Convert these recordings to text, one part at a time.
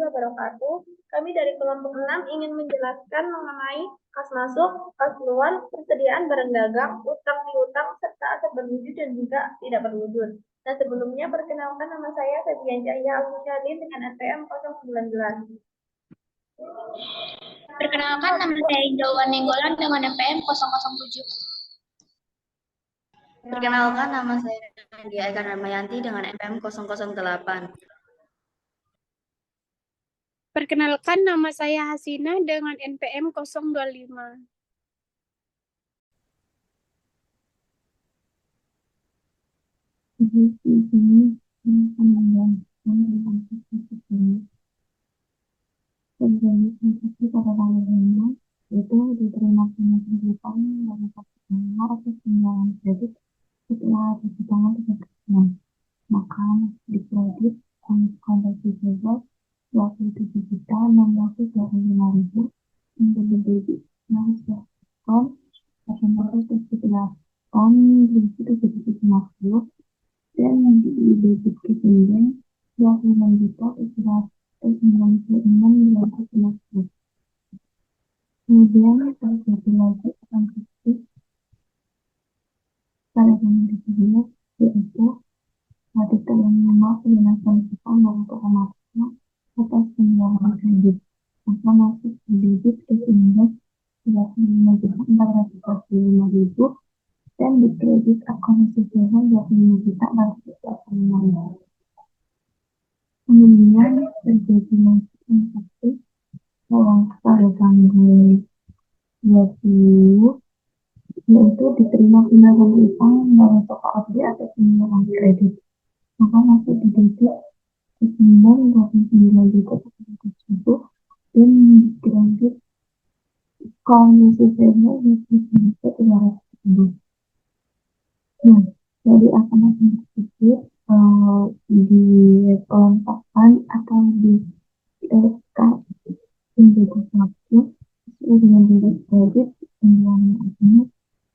wabarakatuh. Kami dari kelompok 6 ingin menjelaskan mengenai kas masuk, kas keluar, persediaan barang dagang, utang piutang, serta aset berwujud dan juga tidak berwujud. Nah, sebelumnya perkenalkan nama saya Febian Cahya Al-Musyadin dengan NPM 019. Perkenalkan, nama saya Indrawan Nenggolan dengan NPM 007. Perkenalkan, nama saya Nadia Eka Ramayanti dengan NPM 008. Perkenalkan, nama saya Hasina dengan NPM 025. Pada tanggal 5 itu diterima penyebutan dari customer atau penjualan kredit setelah cuci tangan 3 maka dikredit konversi global 27.625.000 untuk debit ton persentase 17 ton 2750 dan di debit kemudian 26.796.250. Kemudian terjadi lagi transaksi pada tanggal 17 yaitu artikel yang memang pelunasan utang dari toko masuknya atas penjualan kredit maka masuk di debit ke indeks 35.445.000 dan di kredit akun residual 25.445.000. Kemudian terjadi lagi transaksi pada tanggal 20 yaitu diterima pinjaman utang dari toko ABD atau pinjaman kredit maka masuk di debit ke 29.400.000 dan kredit komisi federal di 300.000. Nah, jadi akan tersebut dikelompokkan atau dikelompokkan menjadi satu sesuai dengan debit kredit penjualan akun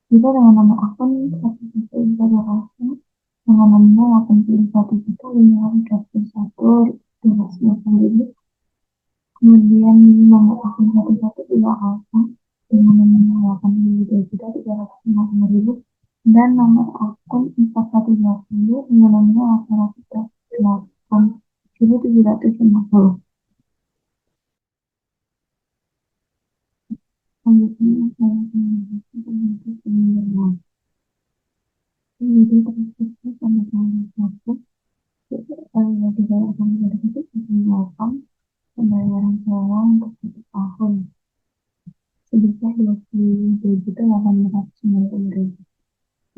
jika dengan nama akun 111 dengan nominal 81.531.250. Kemudian nomor akun 112 dengan nominal 82.350.000 dan nomor akun 4120 dengan nominal 808.750. Selanjutnya saya menjelaskan bentuk penjualan. Jadi transaksi pada tanggal 1 dibayarkan dari titik penjualan pembayaran sewa untuk 1 tahun sebesar 22.890.000.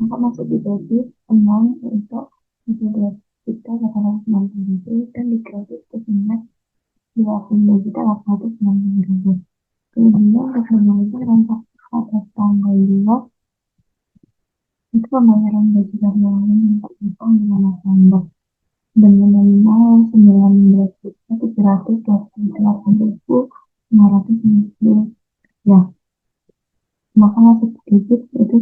Maka masuk di debit amount untuk 22.890.000 dan dikredit ke indeks 22.890.000. Kemudian terkait transaksi pada tanggal 2 itu pembayaran gaji karyawan yang terhitung dengan November dengan nominal 19.728.590 ya. Maka masuk kredit itu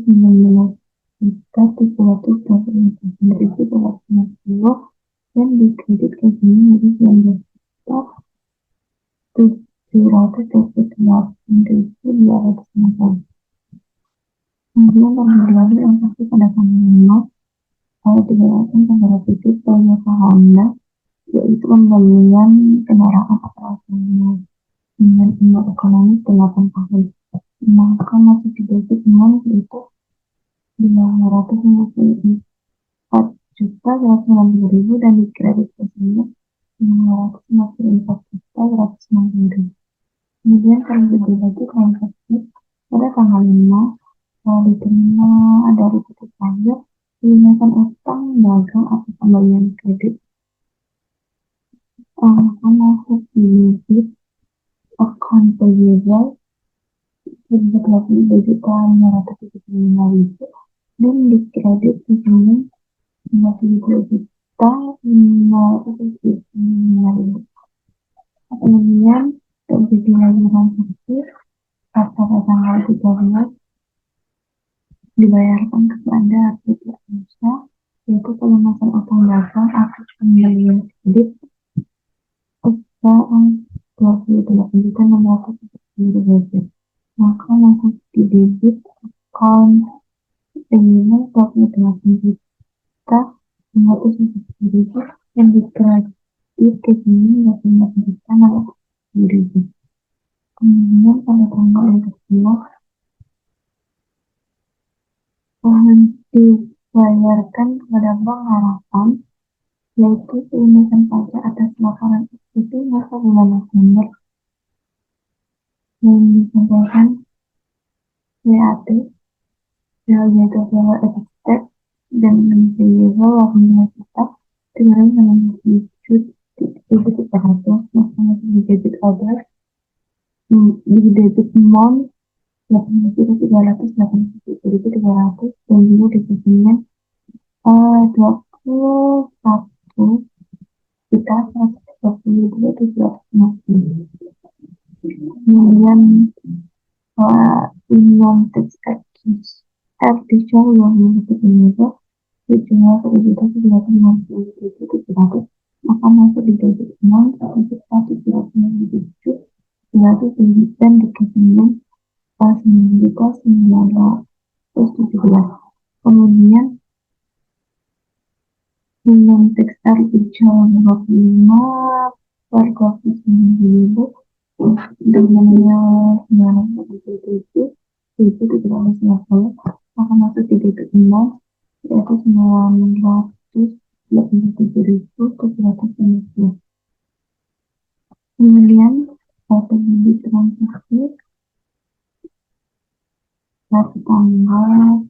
19.328.350 dan dikredit ke sini menjadi 19.728.250. Kemudian terjadi transaksi pada tanggal 5 oleh dibayarkan pada titik Toyota Honda yaitu pembelian kendaraan operasional dengan umur ekonomi 8 tahun. Maka masuk di debit non itu 254.190.000 dan dikredit ke sini 254.190.000. Kemudian terjadi lagi transaksi pada tanggal 5 diterima dari titik pajak lunasan utang dagang atau pembelian kredit masuk di debit account payable sebesar 2.575.000 dan dikredit ke sini 52.575.000. Kemudian terjadi lagi transaksi pada tanggal 13 dibayarkan kepada pihak usaha yaitu pelunasan utang dagang atau pembelian kredit 28.640.000. Maka masuk di debit account dengan 28.540.000 yang dikredit ke sini menjadi 10.000. Kemudian pada tanggal yang kedua dibayarkan kepada Bank Harapan, yaitu pelunasan pajak atas laporan SPT masa bulan November yang disampaikan VAT, yaitu payroll effect tax dan payroll 18 juta dengan menunjuk debit 300, maksudnya di debit order di debit amount 8.387.300 dan juga di rekening 21.132.750. Kemudian income tax additional yang memiliki Indonesia sejumlah 1.350.700 akan masuk di debit amount 1.197.700 dan di rekening 9.917. Kemudian income tax additional 25 per 29.000 dengan 977.750 akan masuk di debit amount yaitu 987.750. Kemudian pembeli transaksi pada tanggal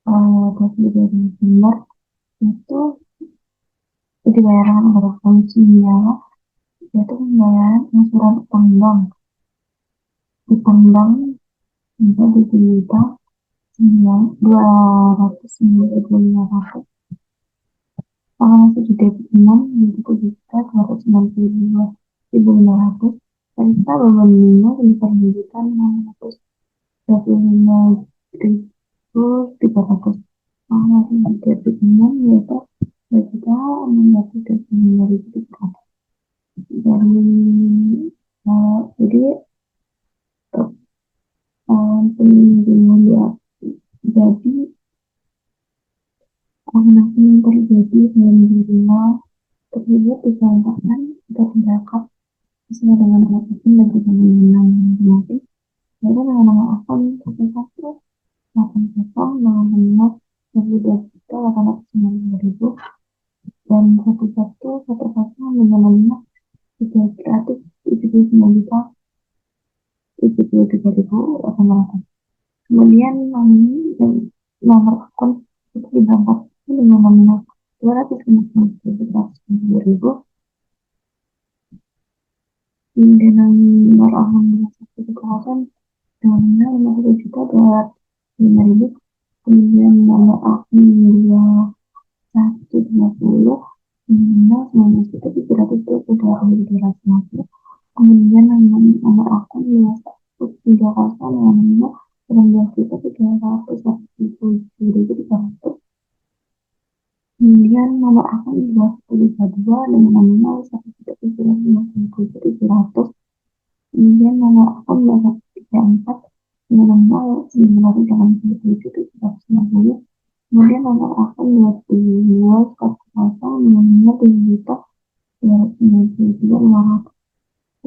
22 Desember itu dibayarkan kepada polisi Jawa, yaitu pembayaran angsuran utang bank hingga dijuta 292.500 akan masuk di debit umum yaitu 7.292.500. Serta beban bunga sebesar 2.625.300 akan masuk di debit umum yaitu 2.625.300. Jadi penyinggungan dia jadi aksi yang terjadi dalam dirinya tersebut disampaikan atau tindakan sesuai dengan nama akun dan dengan masing-masing, yaitu dengan nama akun 1180 dan 1111 dengan nomor 379.073.800. Kemudian nomor akun itu diberangkatkan dengan nominal 250.450.000 dan nomor akun kekerasan dengan nominal 50.205.000. Kemudian nomor akun 2150 nominal 19.322.250. Kemudian nomor akun 2130 nominal 19.347.300. Kemudian nomor akun 2132 dengan nominal 1.350.700. Kemudian nomor akun 2134 dengan nominal 987.790. Kemudian nomor akun 2240 dengan nominal 3.292.500.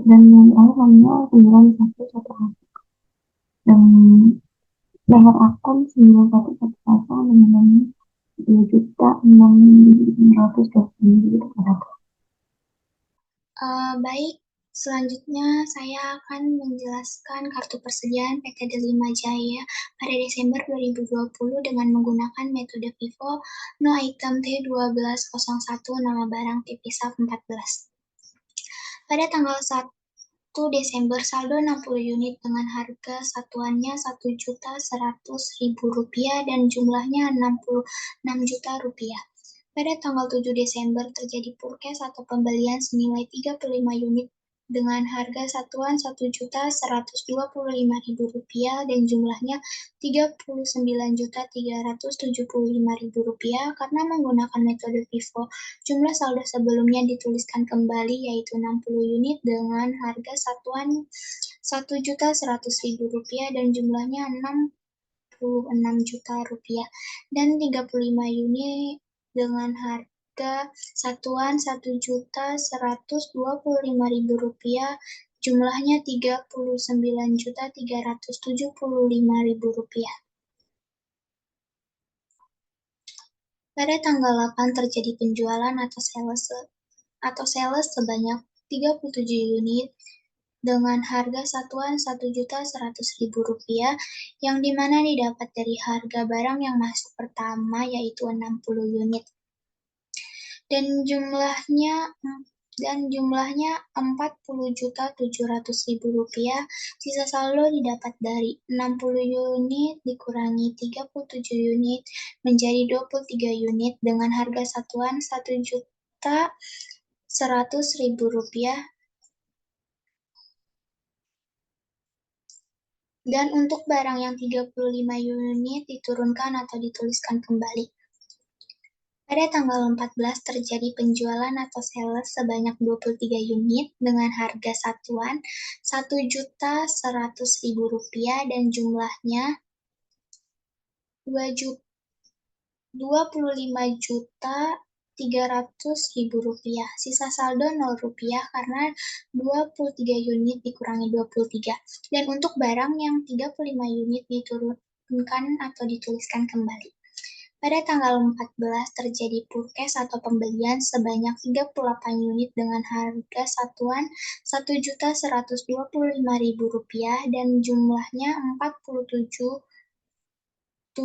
Dan nomor nominal 9111 dan nomor akun 9110 dengan nominal 2.620.000. Baik, selanjutnya saya akan menjelaskan kartu persediaan PT Delima Jaya pada Desember 2020 dengan menggunakan metode FIFO no item T1201 nama barang TPSAF 14. Pada tanggal 1 Desember saldo 60 unit dengan harga satuannya Rp1.100.000 dan jumlahnya Rp66 juta. Pada tanggal 7 Desember terjadi purkes atau pembelian senilai 35 unit dengan harga satuan Rp1.125.000 dan jumlahnya Rp39.375.000 karena menggunakan metode FIFO. Jumlah saldo sebelumnya dituliskan kembali yaitu 60 unit dengan harga satuan Rp1.100.000 dan jumlahnya Rp66 juta dan 35 unit dengan harga satuan Rp1.125.000 jumlahnya Rp39.375.000. Pada tanggal 8 terjadi penjualan atau sales sebanyak 37 unit dengan harga satuan Rp1.100.000 yang dimana didapat dari harga barang yang masuk pertama yaitu 60 unit dan jumlahnya Rp40.700.000. Sisa saldo didapat dari 60 unit dikurangi 37 unit menjadi 23 unit dengan harga satuan Rp1.100.000. Dan untuk barang yang 35 unit diturunkan atau dituliskan kembali. Pada tanggal 14 terjadi penjualan atau sales sebanyak 23 unit dengan harga satuan Rp1.100.000 dan jumlahnya Rp25.300.000. Sisa saldo Rp0 karena 23 unit dikurangi 23. Dan untuk barang yang 35 unit diturunkan atau dituliskan kembali. Pada tanggal 14 terjadi purkes atau pembelian sebanyak 38 unit dengan harga satuan Rp1.125.000 dan jumlahnya Rp47.750.000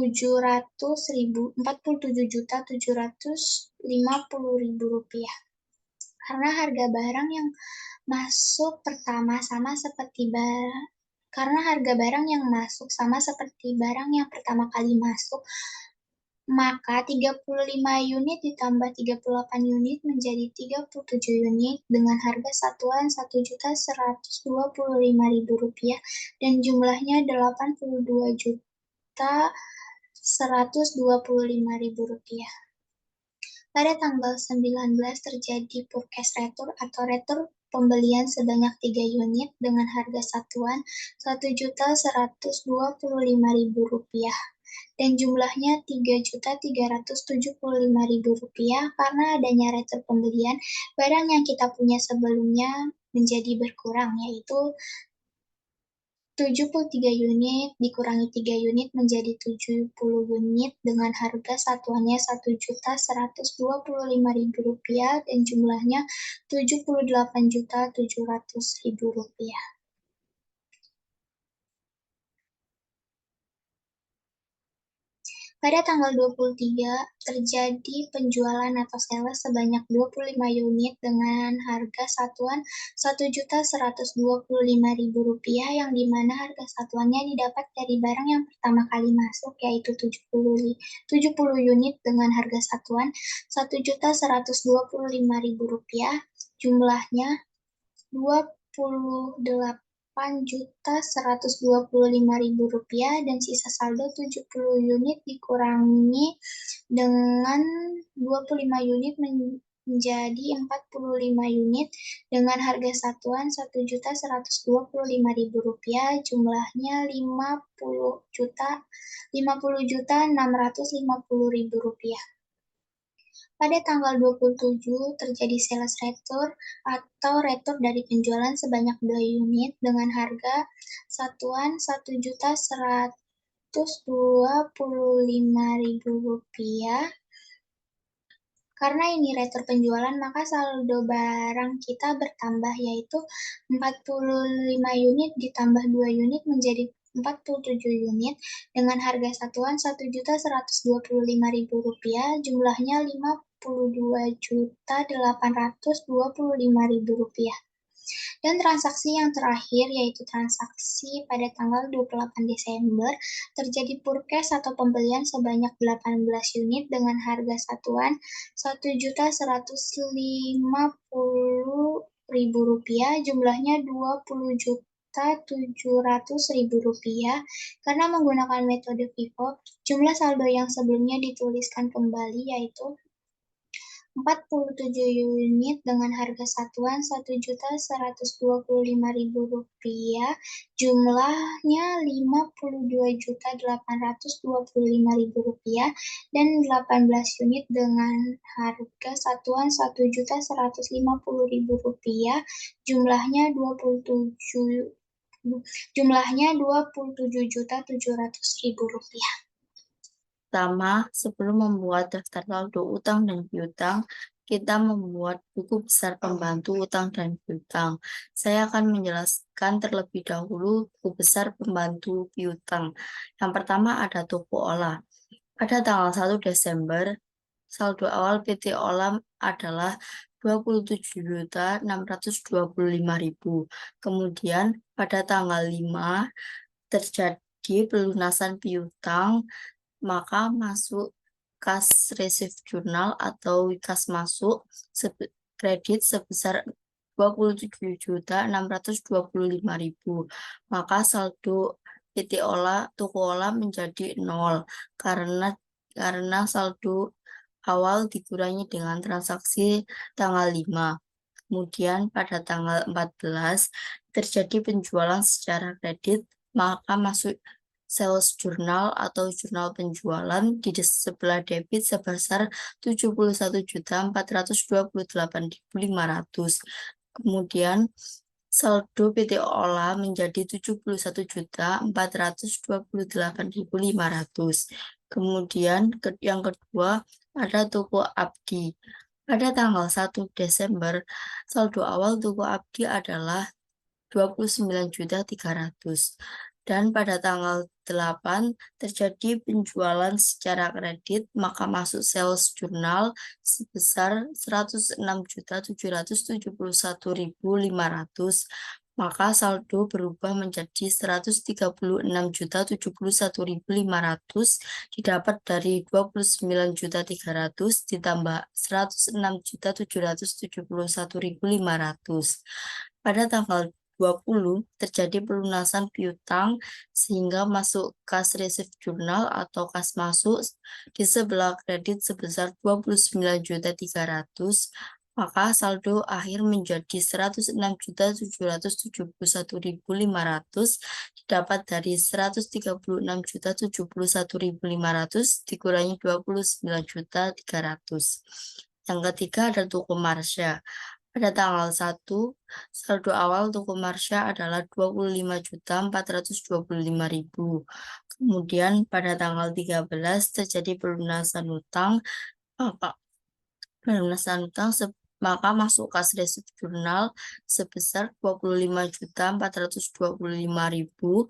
karena harga barang yang masuk sama seperti barang yang pertama kali masuk, maka 35 unit ditambah 38 unit menjadi 37 unit dengan harga satuan Rp1.125.000 dan jumlahnya Rp80.125.000. Pada tanggal 19 terjadi purkes retur atau retur pembelian sebanyak 3 unit dengan harga satuan Rp1.125.000 dan jumlahnya Rp3.375.000 karena adanya retur pembelian barang yang kita punya sebelumnya menjadi berkurang yaitu 73 unit dikurangi 3 unit menjadi 70 unit dengan harga satuannya Rp1.125.000 dan jumlahnya Rp78.700.000. Pada tanggal 23 terjadi penjualan atau sales sebanyak 25 unit dengan harga satuan Rp1.125.000 yang dimana harga satuannya didapat dari barang yang pertama kali masuk yaitu 70 unit dengan harga satuan Rp1.125.000 jumlahnya Rp28.125.000 dan sisa saldo 70 unit dikurangi dengan 25 unit menjadi 45 unit dengan harga satuan Rp1.125.000 jumlahnya Rp50.650.000. Pada tanggal 27 terjadi sales retur atau retur dari penjualan sebanyak 2 unit dengan harga satuan Rp1.125.000. Karena ini retur penjualan, maka saldo barang kita bertambah yaitu 45 unit ditambah 2 unit menjadi 47 unit dengan harga satuan Rp1.125.000 jumlahnya Rp52.825.000. Dan transaksi yang terakhir yaitu transaksi pada tanggal 28 Desember terjadi purkes atau pembelian sebanyak 18 unit dengan harga satuan Rp1.150.000 Rp20.000, jumlahnya Rp20.700.000. Karena menggunakan metode FIFO, jumlah saldo yang sebelumnya dituliskan kembali yaitu 47 unit dengan harga satuan Rp1.125.000, jumlahnya Rp52.825.000, dan 18 unit dengan harga satuan Rp1.150.000, jumlahnya Rp27.700.000. Pertama, sebelum membuat daftar saldo utang dan piutang, kita membuat buku besar pembantu utang dan piutang. Saya akan menjelaskan terlebih dahulu buku besar pembantu piutang. Yang pertama ada toko olah. Pada tanggal 1 Desember, saldo awal PT Olam adalah Rp27.625.000. Kemudian pada tanggal 5 terjadi pelunasan piutang, maka masuk kas receive jurnal atau kas masuk kredit sebesar Rp27.625.000. Maka saldo PT Olah Toko Olah menjadi 0 karena saldo awal dikurangi dengan transaksi tanggal 5. Kemudian pada tanggal 14 terjadi penjualan secara kredit, maka masuk sales jurnal atau jurnal penjualan di sebelah debit sebesar Rp71.428.500. Kemudian saldo PT Olah menjadi Rp71.428.500. Kemudian yang kedua ada Toko Abdi. Pada tanggal 1 Desember, saldo awal Toko Abdi adalah Rp29.300.000. Dan pada tanggal 8 terjadi penjualan secara kredit, maka masuk sales jurnal sebesar Rp106.771.500. Maka saldo berubah menjadi Rp136.071.500 didapat dari Rp29.300 ditambah Rp106.771.500. Pada tanggal 20 terjadi pelunasan piutang sehingga masuk kas receive jurnal atau kas masuk di sebelah kredit sebesar Rp29.300. Maka saldo akhir menjadi Rp106.771.500 didapat dari Rp136.071.500 dikurangi Rp29.300. Yang ketiga ada Toko Marsha. Pada tanggal 1, saldo awal Toko Marsha adalah Rp25.425.000. Kemudian pada tanggal 13 terjadi pelunasan utang, maka masuk kas receive jurnal sebesar Rp25.425.000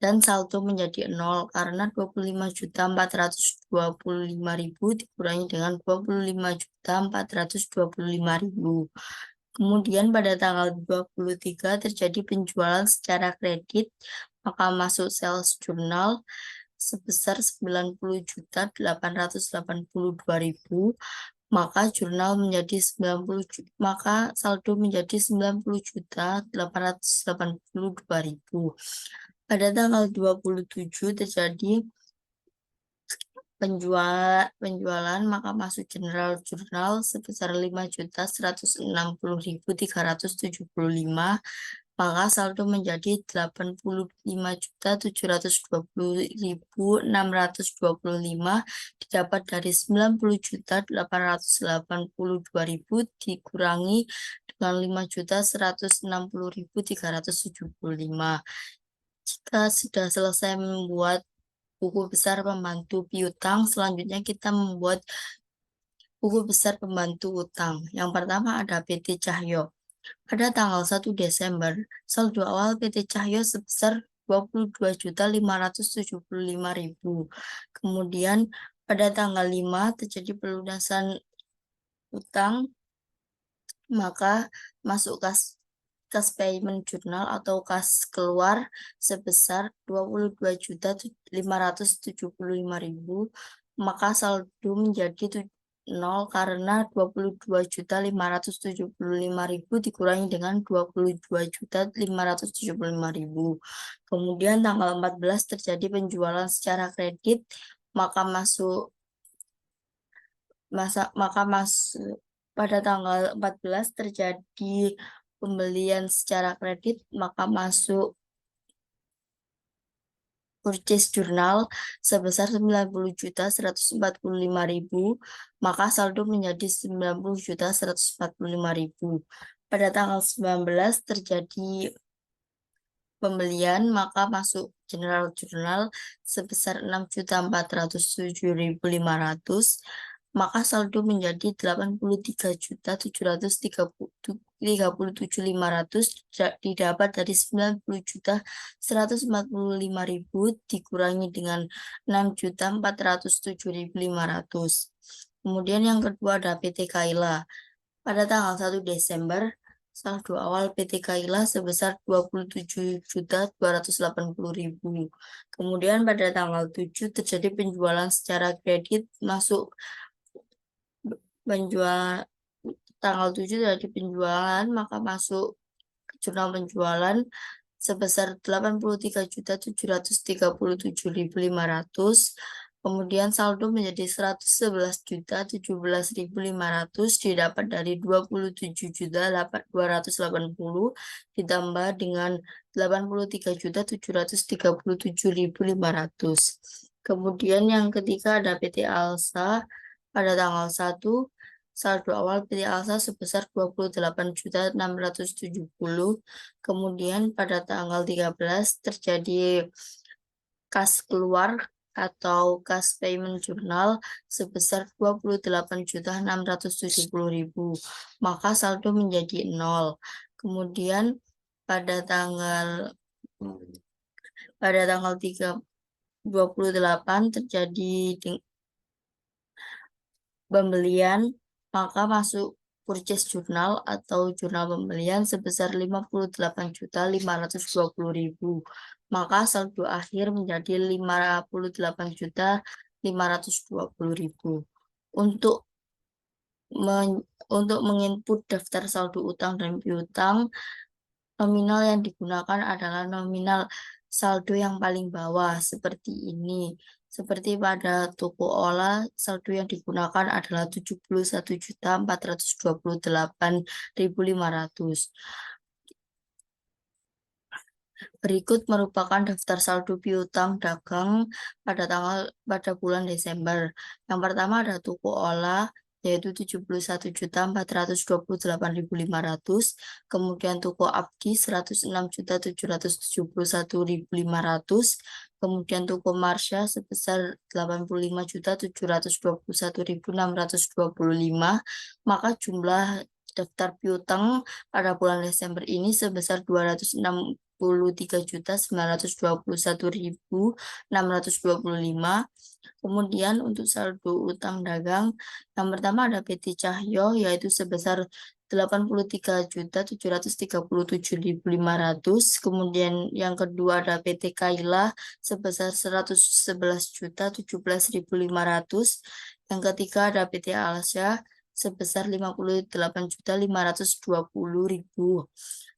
dan saldo menjadi 0 karena Rp25.425.000 dikurangi dengan Rp25.425.000. Kemudian pada tanggal 23 terjadi penjualan secara kredit, maka masuk sales jurnal sebesar Rp90.882.000. Maka saldo menjadi Rp90.882.000. Pada tanggal 27 terjadi penjualan, maka masuk general jurnal sebesar Rp5.160.375. Maka saldo menjadi Rp85.720.625 didapat dari Rp90.882.000 dikurangi dengan Rp5.160.375. Jika sudah selesai membuat buku besar pembantu piutang, selanjutnya kita membuat buku besar pembantu utang. Yang pertama ada PT Cahyo. Pada tanggal 1 Desember, saldo awal PT Cahyo sebesar Rp22.575.000. Kemudian pada tanggal 5 terjadi pelunasan utang, maka masuk kas payment jurnal atau kas keluar sebesar Rp22.575.000, maka saldo menjadi nol karena 22.575.000 dikurangi dengan 22.575.000. Kemudian tanggal 14 terjadi penjualan secara kredit, maka pada tanggal 14 terjadi pembelian secara kredit, maka masuk purchase jurnal sebesar 90.145.000, maka saldo menjadi 90.145.000. Pada tanggal 19 terjadi pembelian, maka masuk general jurnal sebesar 6.407.500, maka saldo menjadi 83.737.500 didapat dari 90.145.000 dikurangi dengan 6.407.500. Kemudian yang kedua ada PT Kaila. Pada tanggal 1 Desember, saldo awal PT Kaila sebesar 27.280.000. Kemudian pada tanggal 7 terjadi penjualan secara kredit, masuk tanggal 7 terjadi penjualan, maka masuk jurnal penjualan sebesar 83.737.500. Kemudian saldo menjadi 111.017.500 didapat dari 27.280 ditambah dengan 83.737.500. Kemudian yang ketiga ada PT Alsa. Pada tanggal 1, saldo awal PT Alsa sebesar 28.670. Kemudian pada tanggal 13 terjadi kas keluar atau kas payment jurnal sebesar 28.670.000. Maka saldo menjadi 0. Kemudian pada tanggal 28 terjadi pembelian, maka masuk purchase jurnal atau jurnal pembelian sebesar 58.520.000. Maka saldo akhir menjadi 58.520.000. Untuk menginput daftar saldo utang dan piutang, nominal yang digunakan adalah nominal saldo yang paling bawah seperti ini. Seperti pada toko olah, saldo yang digunakan adalah 71.428.500. Berikut merupakan daftar saldo piutang dagang pada bulan Desember. Yang pertama ada toko olah, yaitu 71.428.500, kemudian toko abdi 106.771.500, kemudian toko Marsha sebesar 85.721.625, maka jumlah daftar piutang pada bulan Desember ini sebesar 263.921.625. Kemudian untuk saldo utang dagang, yang pertama ada PT Cahyo, yaitu sebesar 83.737.500. Kemudian yang kedua ada PT Kaila sebesar 111.017.500. Yang ketiga ada PT Alsya sebesar 58.520.000.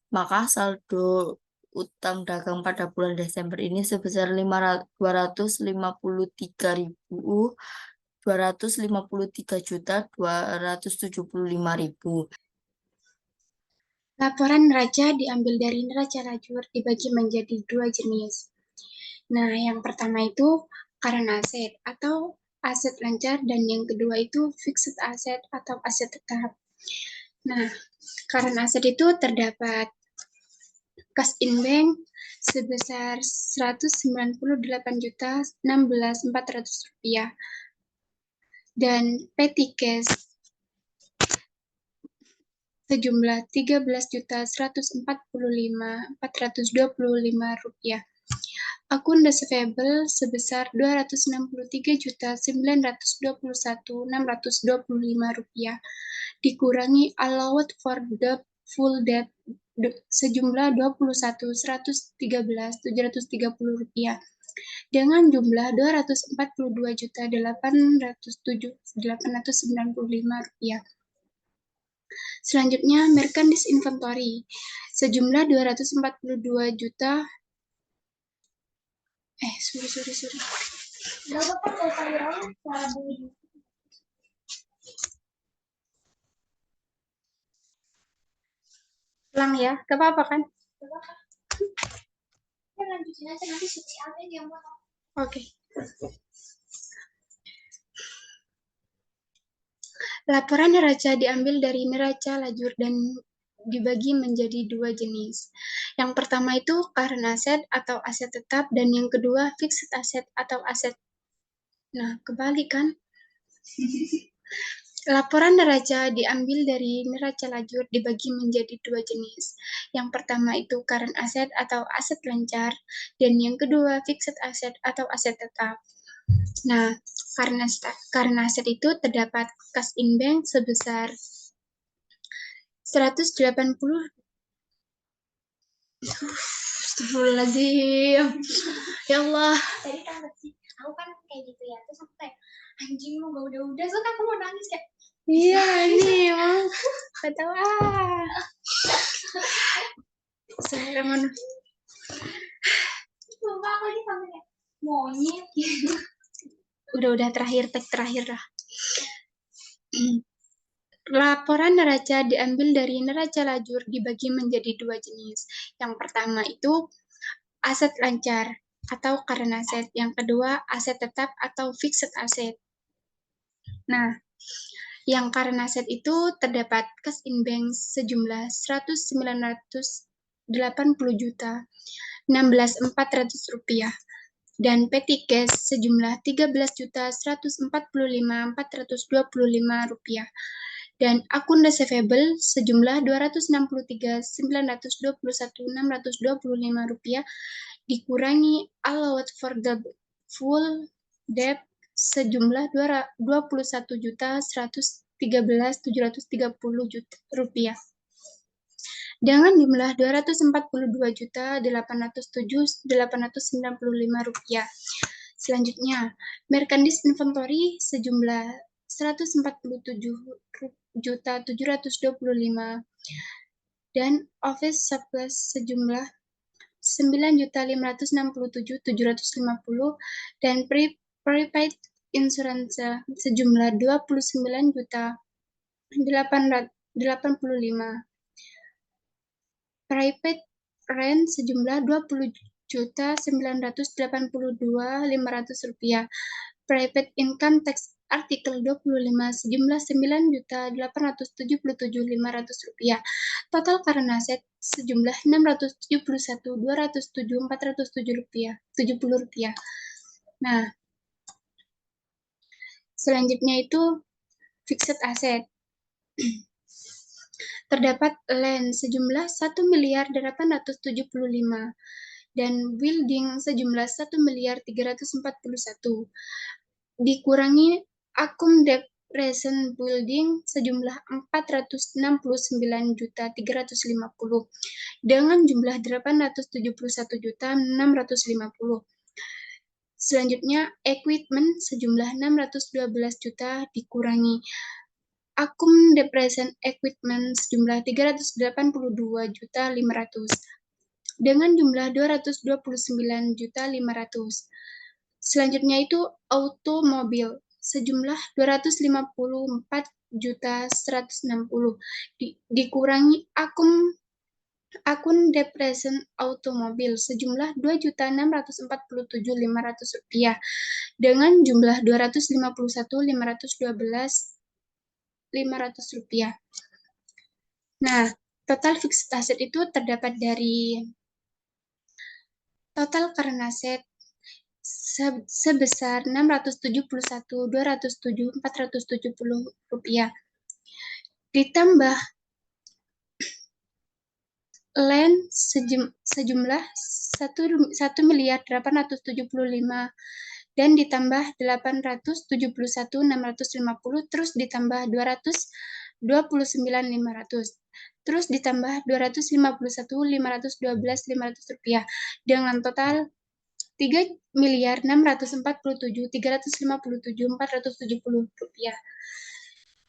Maka saldo utang dagang pada bulan Desember ini sebesar 253.253.275.000. Laporan neraca diambil dari neraca lajur dibagi menjadi dua jenis. Nah, yang pertama itu current asset atau aset lancar, dan yang kedua itu fixed asset atau aset tetap. Nah, current asset itu terdapat cash in bank sebesar Rp198.016.400 dan petty cash sejumlah Rp13.145.425. Akun receivable sebesar Rp263.921.625 dikurangi allowed for the full debt sejumlah Rp21.113.730 dengan jumlah Rp242.895. Selanjutnya, merchandise inventory sejumlah 242 juta. Sorry. Ulang ya, gak apa-apa kan? Lanjutin aja nanti suci Alvin yang mau. Oke. Laporan neraca diambil dari neraca lajur dan dibagi menjadi dua jenis. Yang pertama itu current asset atau aset tetap, dan yang kedua fixed asset atau aset. Nah, kebalik kan? Laporan neraca diambil dari neraca lajur dibagi menjadi dua jenis. Yang pertama itu current asset atau aset lancar, dan yang kedua fixed asset atau aset tetap. Nah, karena aset itu terdapat cash in bank sebesar 180. Astagfirullahaladzim. Ya Allah. Tadi tahu sih, aku kan kayak gitu ya, terus aku kayak anjing lu gak udah-udah, soalnya aku mau nangis kayak Iya, ini emang ketawa. sumpah aku ini sampai kayak monyet. Udah terakhir, tag terakhir lah. Laporan neraca diambil dari neraca lajur dibagi menjadi dua jenis. Yang pertama itu aset lancar atau current asset. Yang kedua aset tetap atau fixed asset. Nah, yang current asset itu terdapat cash in bank sejumlah 1.980 juta 16.400 rupiah dan petty cash sejumlah 13.145.425 rupiah dan akun receivable sejumlah 263.921.625 rupiah dikurangi allowed for the full debt sejumlah 21.113.730 juta rupiah dengan jumlah 242.807.895 rupiah. Selanjutnya, merchandise inventory sejumlah 147.725 dan office supplies sejumlah 9.567.750 dan prepaid insurance sejumlah 29.885. Private rent sejumlah 20.982.500 rupiah. Private income tax artikel 25 sejumlah 9.877.500 rupiah. Total current asset sejumlah 671.207.407 rupiah, 70 rupiah. Nah, selanjutnya itu fixed asset. Terdapat land sejumlah 1.875 dan building sejumlah 1.341 dikurangi accommodation building sejumlah 469.350 dengan jumlah 871.650. Selanjutnya equipment sejumlah 612 juta dikurangi accommodation equipment sejumlah 382.500 dengan jumlah 229.500. Selanjutnya itu automobil sejumlah 254.160 dikurangi akun depresen automobil sejumlah 2.647.500 rupiah dengan jumlah 251.512.500 rupiah. Nah, total fixed asset itu terdapat dari total current asset sebesar 671.207.470 rupiah. Ditambah land sejumlah 1.875 dan ditambah 871.650 terus ditambah 229.500 terus ditambah 251.512.500 rupiah dengan total Rp3.647.357.470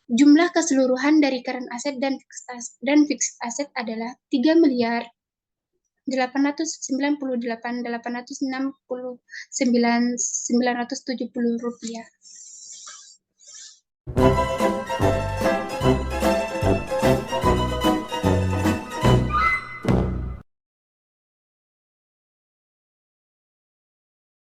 Jumlah keseluruhan dari current asset dan fixed asset adalah Rp3.898.869.970 rupiah.